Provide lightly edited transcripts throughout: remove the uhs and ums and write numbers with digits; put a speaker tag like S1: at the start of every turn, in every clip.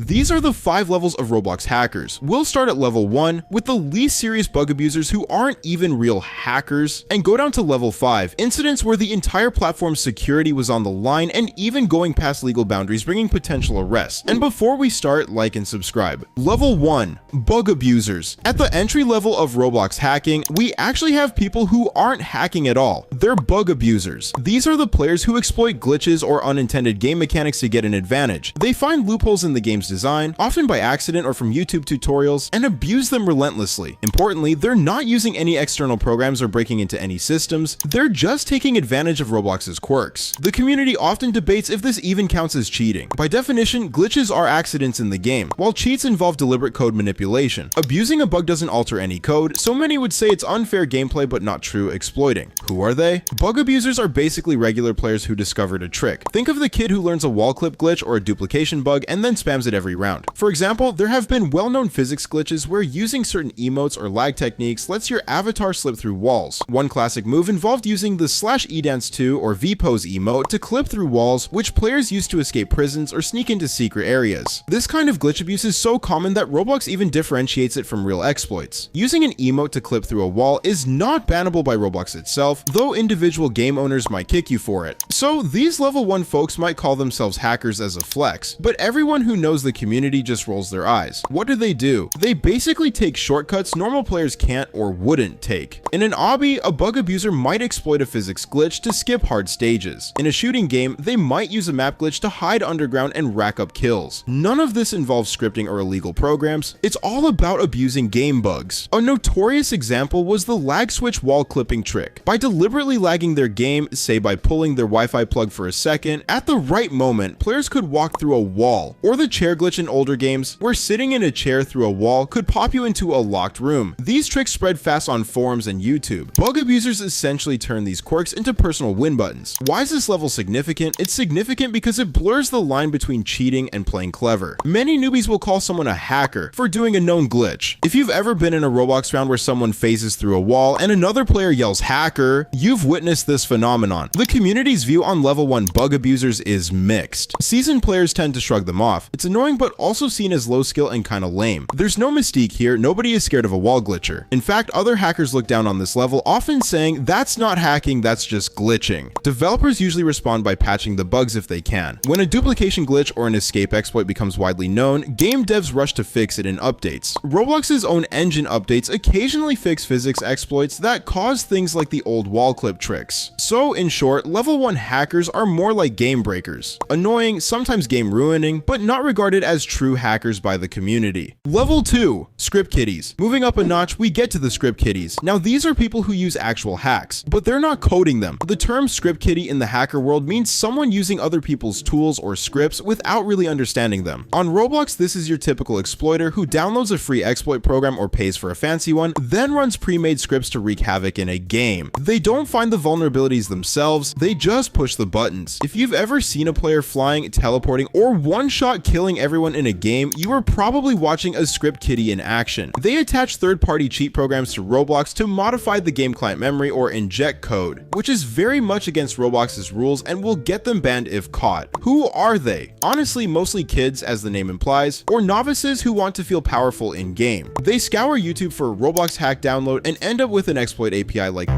S1: These are the 5 levels of Roblox hackers. We'll start at level 1 with the least serious bug abusers who aren't even real hackers, and go down to level 5, incidents where the entire platform's security was on the line and even going past legal boundaries, bringing potential arrests. And before we start, like and subscribe. Level 1, bug abusers. At the entry level of Roblox hacking, we actually have people who aren't hacking at all. They're bug abusers. These are the players who exploit glitches or unintended game mechanics to get an advantage. They find loopholes in the game's design, often by accident or from YouTube tutorials, and abuse them relentlessly. Importantly, they're not using any external programs or breaking into any systems. They're just taking advantage of Roblox's quirks. The community often debates if this even counts as cheating. By definition, glitches are accidents in the game, while cheats involve deliberate code manipulation. Abusing a bug doesn't alter any code, so many would say it's unfair gameplay but not true exploiting. Who are they? Bug abusers are basically regular players who discovered a trick. Think of the kid who learns a wall clip glitch or a duplication bug and then spams it every round. For example, there have been well-known physics glitches where using certain emotes or lag techniques lets your avatar slip through walls. One classic move involved using the /edance2 or V-pose emote to clip through walls, which players use to escape prisons or sneak into secret areas. This kind of glitch abuse is so common that Roblox even differentiates it from real exploits. Using an emote to clip through a wall is not bannable by Roblox itself, though individual game owners might kick you for it. So these level 1 folks might call themselves hackers as a flex, but everyone who knows the community just rolls their eyes. What do? They basically take shortcuts normal players can't or wouldn't take. In an obby, a bug abuser might exploit a physics glitch to skip hard stages. In a shooting game, they might use a map glitch to hide underground and rack up kills. None of this involves scripting or illegal programs. It's all about abusing game bugs. A notorious example was the lag switch wall clipping trick. By deliberately lagging their game, say by pulling their Wi-Fi plug for a second, at the right moment, players could walk through a wall. Or the chair glitch in older games, where sitting in a chair through a wall could pop you into a locked room. These tricks spread fast on forums and YouTube. Bug abusers essentially turn these quirks into personal win buttons. Why is this level significant? It's significant because it blurs the line between cheating and playing clever. Many newbies will call someone a hacker for doing a known glitch. If you've ever been in a Roblox round where someone phases through a wall and another player yells hacker, you've witnessed this phenomenon. The community's view on level 1 bug abusers is mixed. Seasoned players tend to shrug them off. It's annoying but also seen as low skill and kinda lame. There's no mystique here, nobody is scared of a wall glitcher. In fact, other hackers look down on this level, often saying that's not hacking, that's just glitching. Developers usually respond by patching the bugs if they can. When a duplication glitch or an escape exploit becomes widely known, game devs rush to fix it in updates. Roblox's own engine updates occasionally fix physics exploits that cause things like the old wall clip tricks. So in short, level 1 hackers are more like game breakers. Annoying, sometimes game ruining, but not regarded as true hackers by the community. Level 2, script kiddies. Moving up a notch, we get to the script kiddies. Now these are people who use actual hacks, but they're not coding them. The term script kiddie in the hacker world means someone using other people's tools or scripts without really understanding them. On Roblox, this is your typical exploiter who downloads a free exploit program or pays for a fancy one, then runs pre-made scripts to wreak havoc in a game. They don't find the vulnerabilities themselves, they just push the buttons. If you've ever seen a player flying, teleporting, or one-shot killing everyone in a game, you are probably watching a script kiddie in action. They attach third-party cheat programs to Roblox to modify the game client memory or inject code, which is very much against Roblox's rules and will get them banned if caught. Who are they? Honestly, mostly kids, as the name implies, or novices who want to feel powerful in-game. They scour YouTube for a Roblox hack download and end up with an exploit API like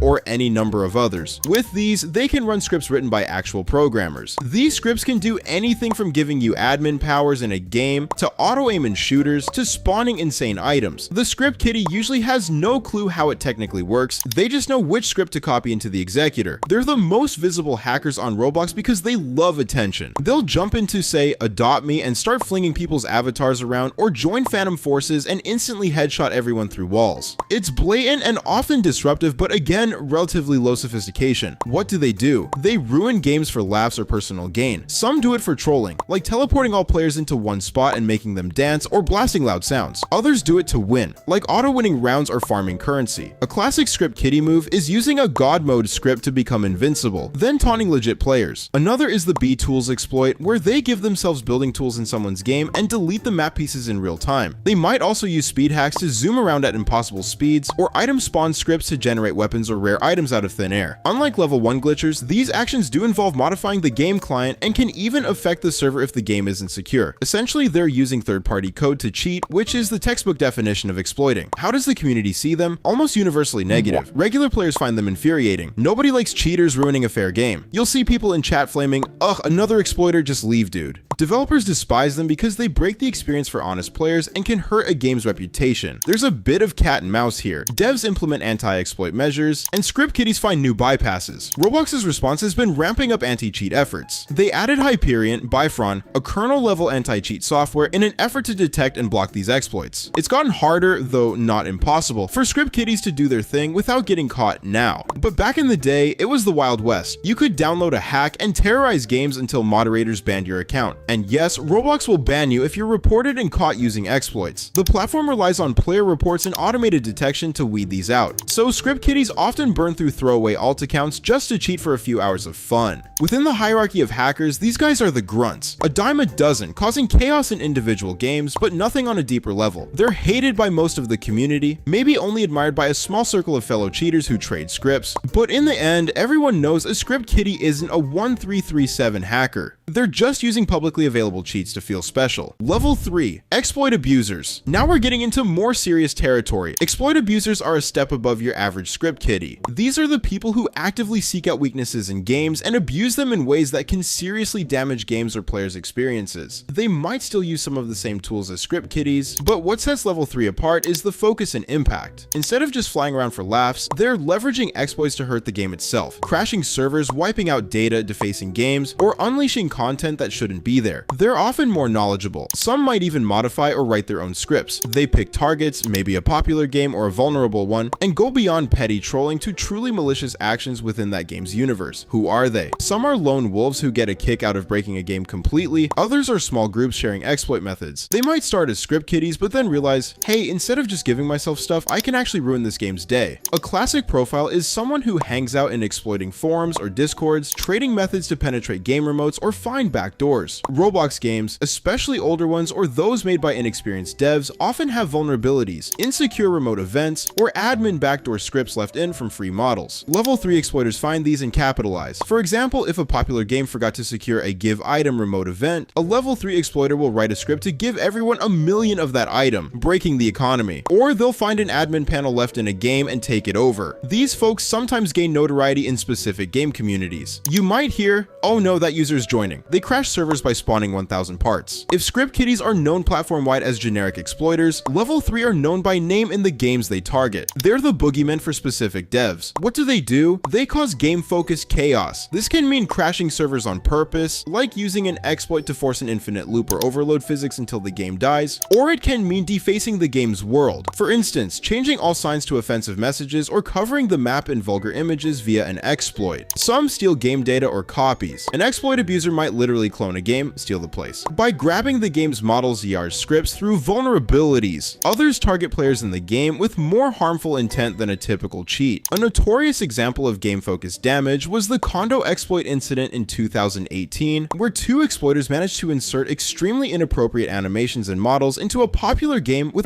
S1: or any number of others. With these, they can run scripts written by actual programmers. These scripts can do anything from giving you admin powers in a game, to auto-aim in shooters, to spawning insane items. The script kiddie usually has no clue how it technically works, they just know which script to copy into the executor. They're the most visible hackers on Roblox because they love attention. They'll jump into, say, Adopt Me and start flinging people's avatars around, or join Phantom Forces and instantly headshot everyone through walls. It's blatant and often disruptive, but again, relatively low sophistication. What do? They ruin games for laughs or personal gain. Some do it for trolling, like teleporting all players into one spot and making them dance, or blasting loud sounds. Others do it to win, like auto-winning rounds or farming currency. A classic script kiddie move is using a god mode script to become invincible, then taunting legit players. Another is the B tools exploit, where they give themselves building tools in someone's game and delete the map pieces in real time. They might also use speed hacks to zoom around at impossible speeds, or item spawn scripts to generate weapons or rare items out of thin air. Unlike level 1 glitchers, these actions do involve modifying the game client and can even affect the server if the game isn't secure. Essentially, they're using third-party code to cheat, which is the textbook definition of exploiting. How does the community see them? Almost universally negative. Regular players find them infuriating. Nobody likes cheaters ruining a fair game. You'll see people in chat flaming, "Ugh, another exploiter, just leave, dude." Developers despise them because they break the experience for honest players and can hurt a game's reputation. There's a bit of cat and mouse here. Devs implement anti-exploit measures, and script kiddies find new bypasses. Roblox's response has been ramping up anti-cheat efforts. They added Hyperion, Bifron, a kernel-level anti-cheat software in an effort to detect and block these exploits. It's gotten harder, though not impossible, for script kiddies to do their thing without getting caught now. But back in the day, it was the Wild West. You could download a hack and terrorize games until moderators banned your account. And yes, Roblox will ban you if you're reported and caught using exploits. The platform relies on player reports and automated detection to weed these out. So script kiddies often burn through throwaway alt accounts just to cheat for a few hours of fun. Within the hierarchy of hackers, these guys are the grunts, a dime a dozen, causing chaos in individual games, but nothing on a deeper level. They're hated by most of the community, maybe only admired by a small circle of fellow cheaters who trade scripts, but in the end, everyone knows a script kiddie isn't a 1337 hacker. They're just using publicly available cheats to feel special. Level 3, exploit abusers. Now we're getting into more serious territory. Exploit abusers are a step above your average script kiddie. These are the people who actively seek out weaknesses in games and abuse them in ways that can seriously damage games or players' experiences. They might still use some of the same tools as script kiddies, but what sets level 3 apart is the focus and impact. Instead of just flying around for laughs, they're leveraging exploits to hurt the game itself, crashing servers, wiping out data, defacing games, or unleashing content that shouldn't be there. They're often more knowledgeable. Some might even modify or write their own scripts. They pick targets, maybe a popular game or a vulnerable one, and go beyond petty trolling to truly malicious actions within that game's universe. Who are they? Some are lone wolves who get a kick out of breaking a game completely. Others are small groups sharing exploit methods. They might start as script kiddies, but then realize, hey, instead of just giving myself stuff, I can actually ruin this game's day. A classic profile is someone who hangs out in exploiting forums or discords, trading methods to penetrate game remotes or find backdoors. Roblox games, especially older ones or those made by inexperienced devs, often have vulnerabilities, insecure remote events, or admin backdoor scripts left in from free models. Level 3 exploiters find these and capitalize. For example, if a popular game forgot to secure a give item remote event, a level 3 exploiter will write a script to give everyone 1,000,000 of that item, breaking the economy. Or they'll find an admin panel left in a game and take it over. These folks sometimes gain notoriety in specific game communities. You might hear, oh no, that user's joining. They crash servers by spawning 1,000 parts. If script kiddies are known platform-wide as generic exploiters, level 3 are known by name in the games they target. They're the boogeymen for specific devs. What do? They cause game-focused chaos. This can mean crashing servers on purpose, like using an exploit to force an infinite loop or overload physics until the game dies, or it can mean defacing the game's world. For instance, changing all signs to offensive messages or covering the map in vulgar images via an exploit. Some steal game data or copies. An exploit abuser might literally clone a game, steal the place. By grabbing the game's models, YAR's scripts through vulnerabilities, others target players in the game with more harmful intent than a typical cheat. A notorious example of game-focused damage was the condo exploit incident in 2018, where two exploiters managed to insert extremely inappropriate animations and models into a popular game with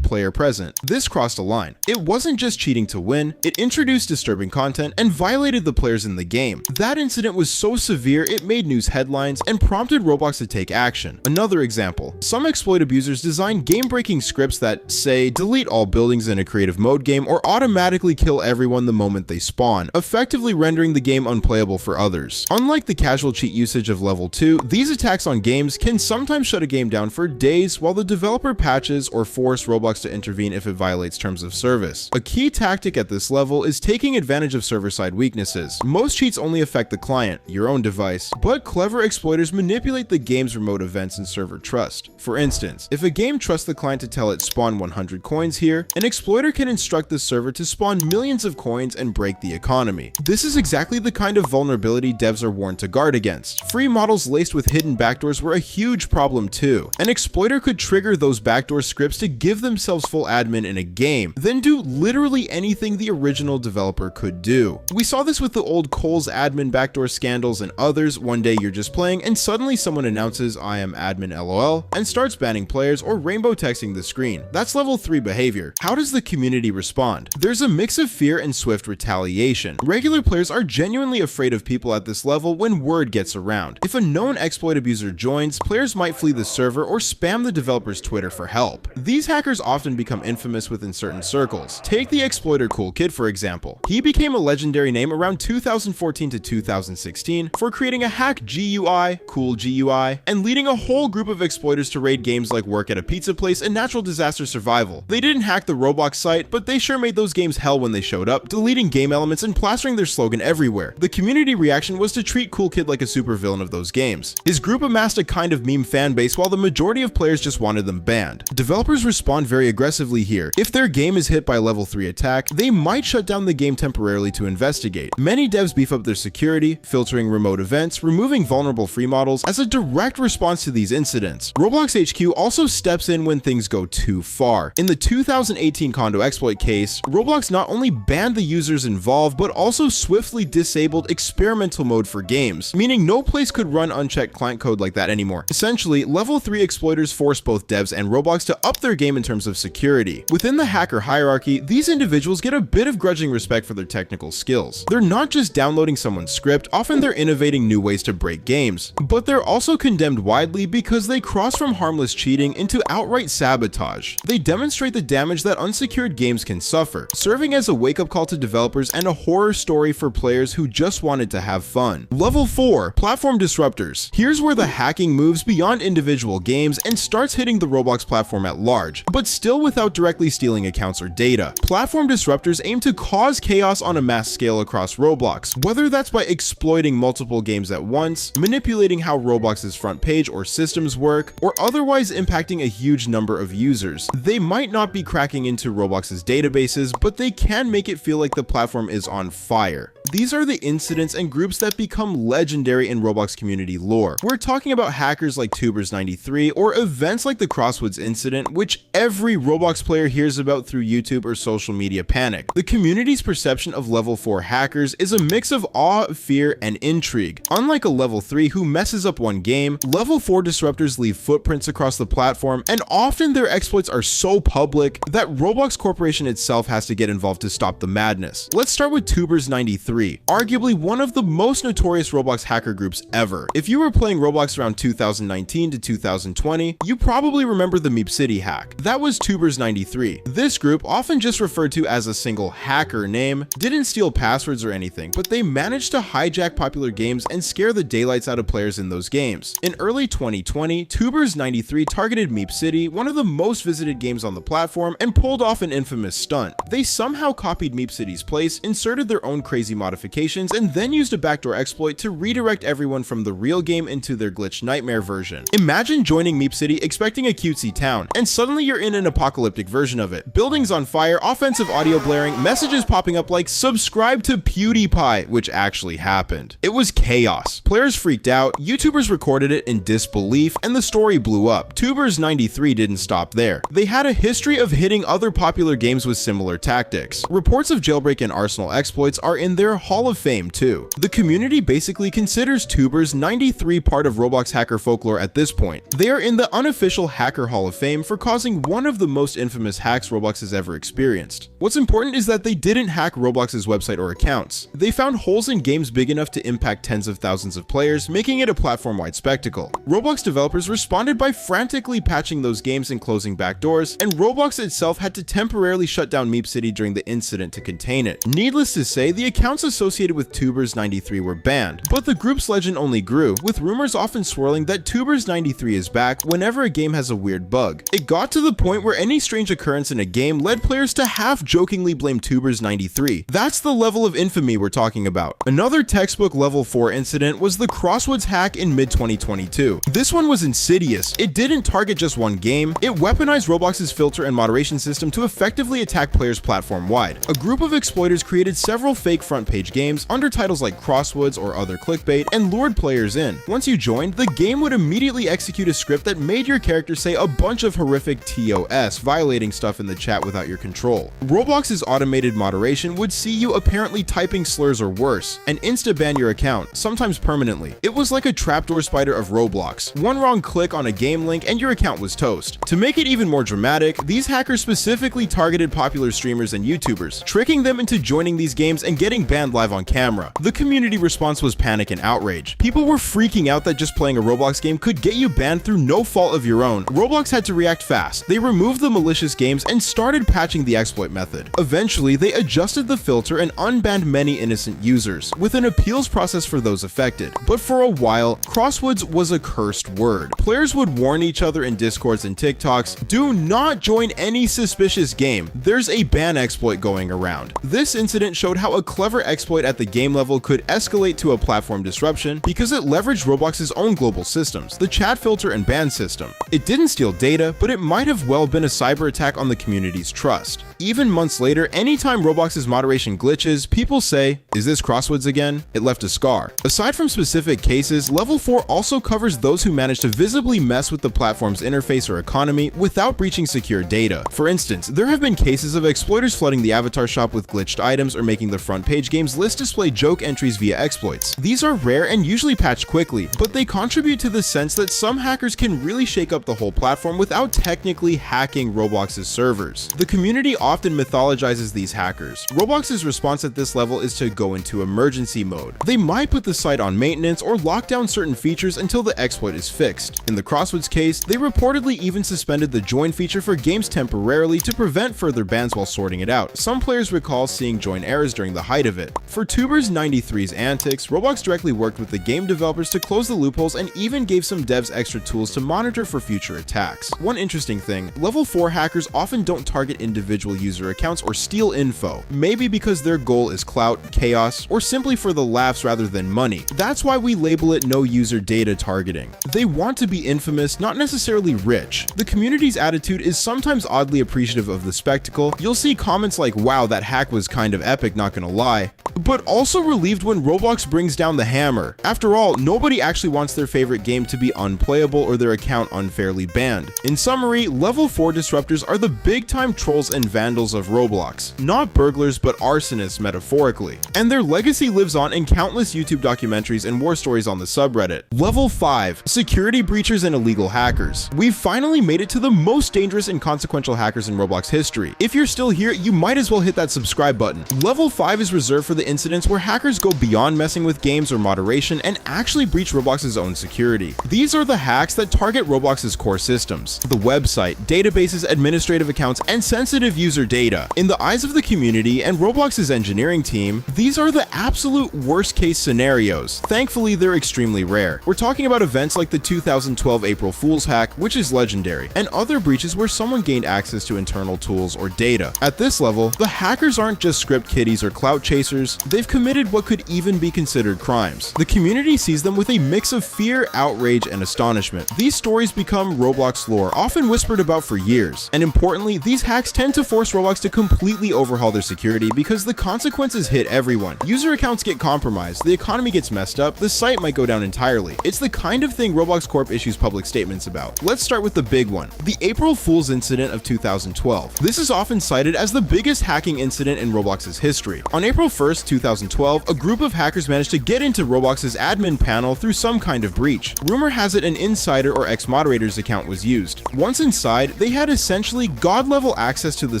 S1: player present. This crossed a line. It wasn't just cheating to win, it introduced disturbing content and violated the players in the game. That incident was so severe it made news headlines and prompted Roblox to take action. Another example, some exploit abusers design game-breaking scripts that say delete all buildings in a creative mode game or automatically kill everyone the moment they spawn, effectively rendering the game unplayable for others. Unlike the casual cheat usage of level 2, these attacks on games can sometimes shut a game down for days while the developer patches or force Roblox to intervene if it violates terms of service. A key tactic at this level is taking advantage of server-side weaknesses. Most cheats only affect the client, your own device, but clever exploiters manipulate the game's remote events and server trust. For instance, if a game trusts the client to tell it spawn 100 coins here, an exploiter can instruct the server to spawn millions of coins and break the economy. This is exactly the kind of vulnerability devs are warned to guard against. Free models laced with hidden backdoors were a huge problem too. An exploiter could trigger those backdoor scripts to give themselves themselves full admin in a game, then do literally anything the original developer could do. We saw this with the old Cole's admin backdoor scandals and others. One day you're just playing and suddenly someone announces "I am admin LOL" and starts banning players or rainbow texting the screen. That's level 3 behavior. How does the community respond? There's a mix of fear and swift retaliation. Regular players are genuinely afraid of people at this level when word gets around. If a known exploit abuser joins, players might flee the server or spam the developer's Twitter for help. These hackers often become infamous within certain circles. Take the exploiter Cool Kid for example. He became a legendary name around 2014 to 2016 for creating a hack GUI, Cool GUI, and leading a whole group of exploiters to raid games like Work at a Pizza Place and Natural Disaster Survival. They didn't hack the Roblox site, but they sure made those games hell when they showed up, deleting game elements and plastering their slogan everywhere. The community reaction was to treat Cool Kid like a supervillain of those games. His group amassed a kind of meme fan base while the majority of players just wanted them banned. Developers respond very aggressively here. If their game is hit by level 3 attack, they might shut down the game temporarily to investigate. Many devs beef up their security, filtering remote events, removing vulnerable free models as a direct response to these incidents. Roblox HQ also steps in when things go too far. In the 2018 condo exploit case, Roblox not only banned the users involved, but also swiftly disabled experimental mode for games, meaning no place could run unchecked client code like that anymore. Essentially, level 3 exploiters force both devs and Roblox to up their game in terms of security. Within the hacker hierarchy, these individuals get a bit of grudging respect for their technical skills. They're not just downloading someone's script, often they're innovating new ways to break games, but they're also condemned widely because they cross from harmless cheating into outright sabotage. They demonstrate the damage that unsecured games can suffer, serving as a wake-up call to developers and a horror story for players who just wanted to have fun. Level 4, Platform Disruptors. Here's where the hacking moves beyond individual games and starts hitting the Roblox platform at large, but still without directly stealing accounts or data. Platform Disruptors aim to cause chaos on a mass scale across Roblox, whether that's by exploiting multiple games at once, manipulating how Roblox's front page or systems work, or otherwise impacting a huge number of users. They might not be cracking into Roblox's databases, but they can make it feel like the platform is on fire. These are the incidents and groups that become legendary in Roblox community lore. We're talking about hackers like Tubers93 or events like the Crosswoods incident, which every Roblox player hears about through YouTube or social media panic. The community's perception of level 4 hackers is a mix of awe, fear, and intrigue. Unlike a level 3 who messes up one game, level 4 disruptors leave footprints across the platform, and often their exploits are so public that Roblox Corporation itself has to get involved to stop the madness. Let's start with Tubers93. Arguably one of the most notorious Roblox hacker groups ever. If you were playing Roblox around 2019 to 2020, you probably remember the Meep City hack. That was Tubers93. This group, often just referred to as a single hacker name, didn't steal passwords or anything, but they managed to hijack popular games and scare the daylights out of players in those games. In early 2020, Tubers93 targeted Meep City, one of the most visited games on the platform, and pulled off an infamous stunt. They somehow copied Meep City's place, inserted their own crazy modifications, and then used a backdoor exploit to redirect everyone from the real game into their glitched nightmare version. Imagine joining Meep City expecting a cutesy town, and suddenly you're in an apocalyptic version of it. Buildings on fire, offensive audio blaring, messages popping up like "subscribe to PewDiePie," which actually happened. It was chaos. Players freaked out, YouTubers recorded it in disbelief, and the story blew up. Tubers93 didn't stop there. They had a history of hitting other popular games with similar tactics. Reports of jailbreak and arsenal exploits are in their Hall of Fame too. The community basically considers Tubers93 part of Roblox hacker folklore at this point. They are in the unofficial Hacker Hall of Fame for causing one of the most infamous hacks Roblox has ever experienced. What's important is that they didn't hack Roblox's website or accounts. They found holes in games big enough to impact tens of thousands of players, making it a platform-wide spectacle. Roblox developers responded by frantically patching those games and closing backdoors, and Roblox itself had to temporarily shut down Meep City during the incident to contain it. Needless to say, the accounts associated with Tubers93 were banned, but the group's legend only grew, with rumors often swirling that Tubers93 is back whenever a game has a weird bug. It got to the point where any strange occurrence in a game led players to half-jokingly blame Tubers93. That's the level of infamy we're talking about. Another textbook level 4 incident was the Crosswoods hack in mid-2022. This one was insidious. It didn't target just one game, it weaponized Roblox's filter and moderation system to effectively attack players platform-wide. A group of exploiters created several fake front pages page games under titles like Crosswords or other clickbait and lured players in. Once you joined, the game would immediately execute a script that made your character say a bunch of horrific TOS, violating stuff in the chat without your control. Roblox's automated moderation would see you apparently typing slurs or worse, and insta-ban your account, sometimes permanently. It was like a trapdoor spider of Roblox. One wrong click on a game link and your account was toast. To make it even more dramatic, these hackers specifically targeted popular streamers and YouTubers, tricking them into joining these games and getting banned live on camera. The community response was panic and outrage. People were freaking out that just playing a Roblox game could get you banned through no fault of your own. Roblox had to react fast. They removed the malicious games and started patching the exploit method. Eventually, they adjusted the filter and unbanned many innocent users, with an appeals process for those affected. But for a while, Crosswords was a cursed word. Players would warn each other in Discords and TikToks, do not join any suspicious game. There's a ban exploit going around. This incident showed how a clever exploit at the game level could escalate to a platform disruption because it leveraged Roblox's own global systems, the chat filter and ban system. It didn't steal data, but it might have well been a cyber attack on the community's trust. Even months later, anytime Roblox's moderation glitches, people say, is this Crosswords again? It left a scar. Aside from specific cases, Level 4 also covers those who manage to visibly mess with the platform's interface or economy without breaching secure data. For instance, there have been cases of exploiters flooding the avatar shop with glitched items or making the front page game's list display joke entries via exploits. These are rare and usually patched quickly, but they contribute to the sense that some hackers can really shake up the whole platform without technically hacking Roblox's servers. The community often mythologizes these hackers. Roblox's response at this level is to go into emergency mode. They might put the site on maintenance or lock down certain features until the exploit is fixed. In the Crosswords case, they reportedly even suspended the join feature for games temporarily to prevent further bans while sorting it out. Some players recall seeing join errors during the height of it. For Tubers93's antics, Roblox directly worked with the game developers to close the loopholes and even gave some devs extra tools to monitor for future attacks. One interesting thing, Level 4 hackers often don't target individual user accounts or steal info, maybe because their goal is clout, chaos, or simply for the laughs rather than money. That's why we label it no user data targeting. They want to be infamous, not necessarily rich. The community's attitude is sometimes oddly appreciative of the spectacle. You'll see comments like, wow, that hack was kind of epic, not gonna lie, but also relieved when Roblox brings down the hammer. After all, nobody actually wants their favorite game to be unplayable or their account unfairly banned. In summary, Level 4 disruptors are the big-time trolls and vandals of Roblox. Not burglars, but arsonists metaphorically. And their legacy lives on in countless YouTube documentaries and war stories on the subreddit. Level 5. Security breachers and illegal hackers. We've finally made it to the most dangerous and consequential hackers in Roblox history. If you're still here, you might as well hit that subscribe button. Level 5 is reserved for the incidents where hackers go beyond messing with games or moderation and actually breach Roblox's own security. These are the hacks that target Roblox's core systems, the website, databases, administrative accounts, and sensitive user data. In the eyes of the community and Roblox's engineering team, these are the absolute worst case scenarios. Thankfully, they're extremely rare. We're talking about events like the 2012 April Fool's hack, which is legendary, and other breaches where someone gained access to internal tools or data. At this level, the hackers aren't just script kiddies or clout chasers, they've committed what could even be considered crimes. The community sees them with a mix of fear, outrage, and astonishment. These stories become Roblox lore, often whispered about for years. And importantly, these hacks tend to force Roblox to completely overhaul their security because the consequences hit everyone. User accounts get compromised, the economy gets messed up, the site might go down entirely. It's the kind of thing Roblox Corp issues public statements about. Let's start with the big one, the April Fool's incident of 2012. This is often cited as the biggest hacking incident in Roblox's history. On April 1st, 2012, a group of hackers managed to get into Roblox's admin panel through some kind of breach. Rumor has it an insider or ex-moderator's account was used. Once inside, they had essentially god-level access to the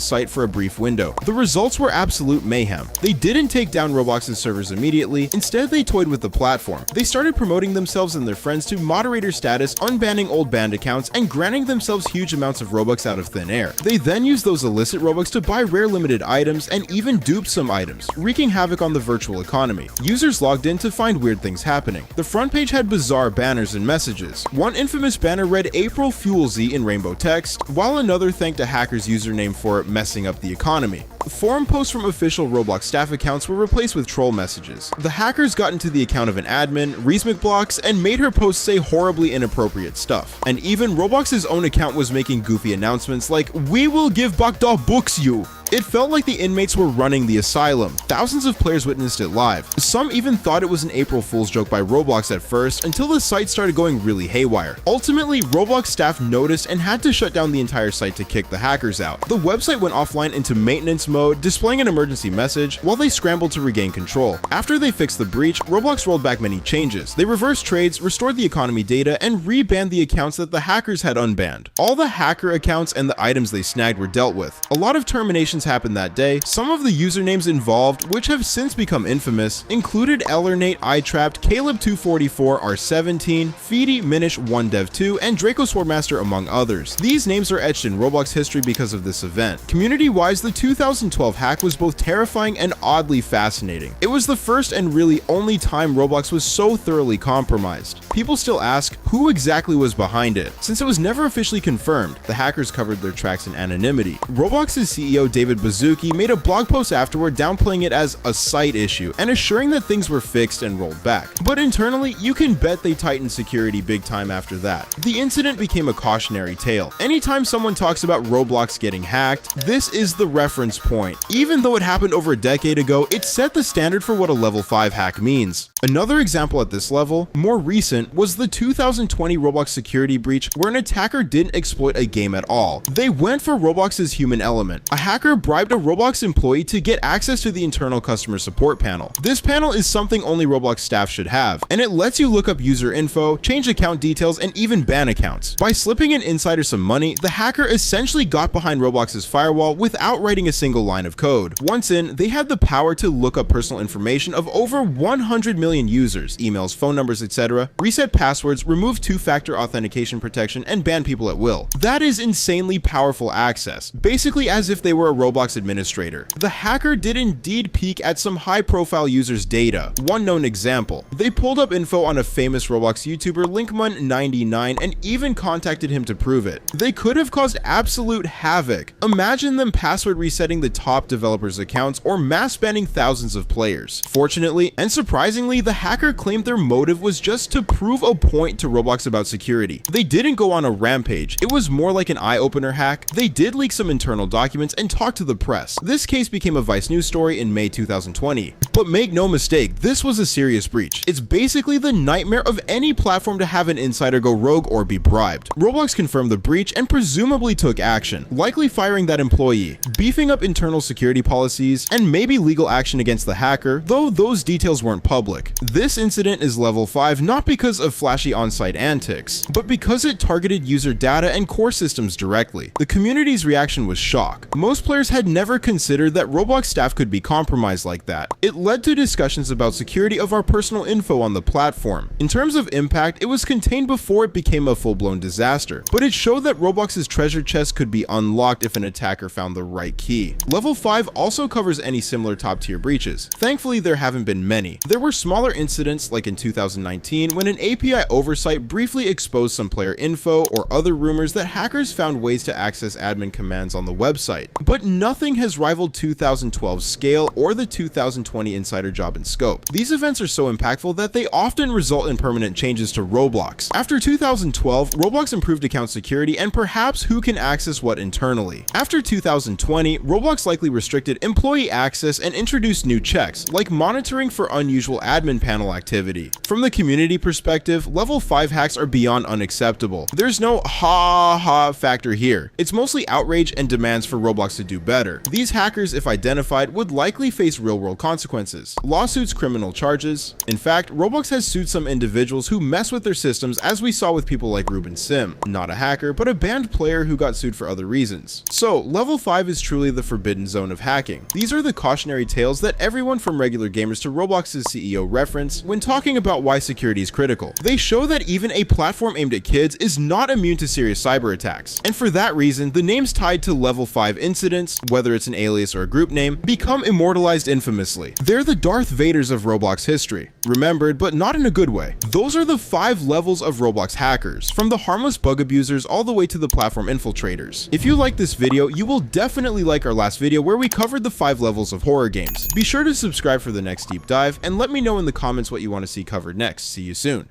S1: site for a brief window. The results were absolute mayhem. They didn't take down Roblox's servers immediately, instead they toyed with the platform. They started promoting themselves and their friends to moderator status, unbanning old banned accounts, and granting themselves huge amounts of Robux out of thin air. They then used those illicit Robux to buy rare limited items and even duped some items, wreaking havoc on the virtual economy. Users logged in to find weird things happening. The front page had bizarre banners and messages. One infamous banner read April Fool's in rainbow text, while another thanked a hacker's username for messing up the economy. Forum posts from official Roblox staff accounts were replaced with troll messages. The hackers got into the account of an admin, Blox, and made her post say horribly inappropriate stuff. And even Roblox's own account was making goofy announcements like, "We will give back the books you." It felt like the inmates were running the asylum. Thousands of players witnessed it live. Some even thought it was an April Fool's joke by Roblox at first, until the site started going really haywire. Ultimately, Roblox staff noticed and had to shut down the entire site to kick the hackers out. The website went offline into maintenance mode, displaying an emergency message while they scrambled to regain control. After they fixed the breach, Roblox rolled back many changes. They reversed trades, restored the economy data, and rebanned the accounts that the hackers had unbanned. All the hacker accounts and the items they snagged were dealt with. A lot of terminations happened that day. Some of the usernames involved, which have since become infamous, included Ellernate, iTrapped, Caleb244, R17, Feedy, Minish, 1Dev2, and Draco Swordmaster, among others. These names are etched in Roblox history because of this event. Community-wise, the 2012 hack was both terrifying and oddly fascinating. It was the first and really only time Roblox was so thoroughly compromised. People still ask, who exactly was behind it? Since it was never officially confirmed, the hackers covered their tracks in anonymity. Roblox's CEO David Baszucki made a blog post afterward downplaying it as a site issue and assuring that things were fixed and rolled back. But internally, you can bet they tightened security big time after that. The incident became a cautionary tale. Anytime someone talks about Roblox getting hacked, this is the reference point. Even though it happened over a decade ago, it set the standard for what a level 5 hack means. Another example at this level, more recent, was the 2020 Roblox security breach where an attacker didn't exploit a game at all. They went for Roblox's human element. A hacker bribed a Roblox employee to get access to the internal customer support panel. This panel is something only Roblox staff should have, and it lets you look up user info, change account details, and even ban accounts. By slipping an insider some money, the hacker essentially got behind Roblox's firewall without writing a single line of code. Once in, they had the power to look up personal information of over 100 million users, emails, phone numbers, etc., reset passwords, remove two-factor authentication protection, and ban people at will. That is insanely powerful access, basically as if they were a Roblox administrator. The hacker did indeed peek at some high-profile users' data. One known example, they pulled up info on a famous Roblox YouTuber, Linkman99, and even contacted him to prove it. They could have caused absolute havoc. Imagine them password resetting the top developers' accounts or mass banning thousands of players. Fortunately, and surprisingly, the hacker claimed their motive was just to prove a point to Roblox about security. They didn't go on a rampage. It was more like an eye-opener hack. They did leak some internal documents and talk to the press. This case became a Vice News story in May 2020. But make no mistake, this was a serious breach. It's basically the nightmare of any platform to have an insider go rogue or be bribed. Roblox confirmed the breach and presumably took action, likely firing that employee, beefing up internal security policies, and maybe legal action against the hacker, though those details weren't public. This incident is level 5 not because of flashy on-site antics, but because it targeted user data and core systems directly. The community's reaction was shock. Most players had never considered that Roblox staff could be compromised like that. It led to discussions about security of our personal info on the platform. In terms of impact, it was contained before it became a full-blown disaster, but it showed that Roblox's treasure chest could be unlocked if an attacker found the right key. Level 5 also covers any similar top-tier breaches. Thankfully, there haven't been many. There were smaller incidents like in 2019 when an API oversight briefly exposed some player info or other rumors that hackers found ways to access admin commands on the website. But nothing has rivaled 2012's scale or the 2020 insider job and scope. These events are so impactful that they often result in permanent changes to Roblox. After 2012, Roblox improved account security and perhaps who can access what internally. After 2020, Roblox likely restricted employee access and introduced new checks, like monitoring for unusual admin panel activity. From the community perspective, level 5 hacks are beyond unacceptable. There's no ha factor here. It's mostly outrage and demands for Roblox to do better. These hackers, if identified, would likely face real-world consequences. Lawsuits, criminal charges. In fact, Roblox has sued some individuals who mess with their systems, as we saw with people like Ruben Sim. Not a hacker, but a banned player who got sued for other reasons. So, level 5 is truly the forbidden zone of hacking. These are the cautionary tales that everyone from regular gamers to Roblox's CEO reference when talking about why security is critical. They show that even a platform aimed at kids is not immune to serious cyber attacks. And for that reason, the names tied to level 5 incidents, whether it's an alias or a group name, become immortalized infamously. They're the Darth Vaders of Roblox history. Remembered, but not in a good way. Those are the 5 levels of Roblox hackers, from the harmless bug abusers all the way to the platform infiltrators. If you like this video, you will definitely like our last video where we covered the 5 levels of horror games. Be sure to subscribe for the next deep dive, and let me know in the comments what you want to see covered next. See you soon.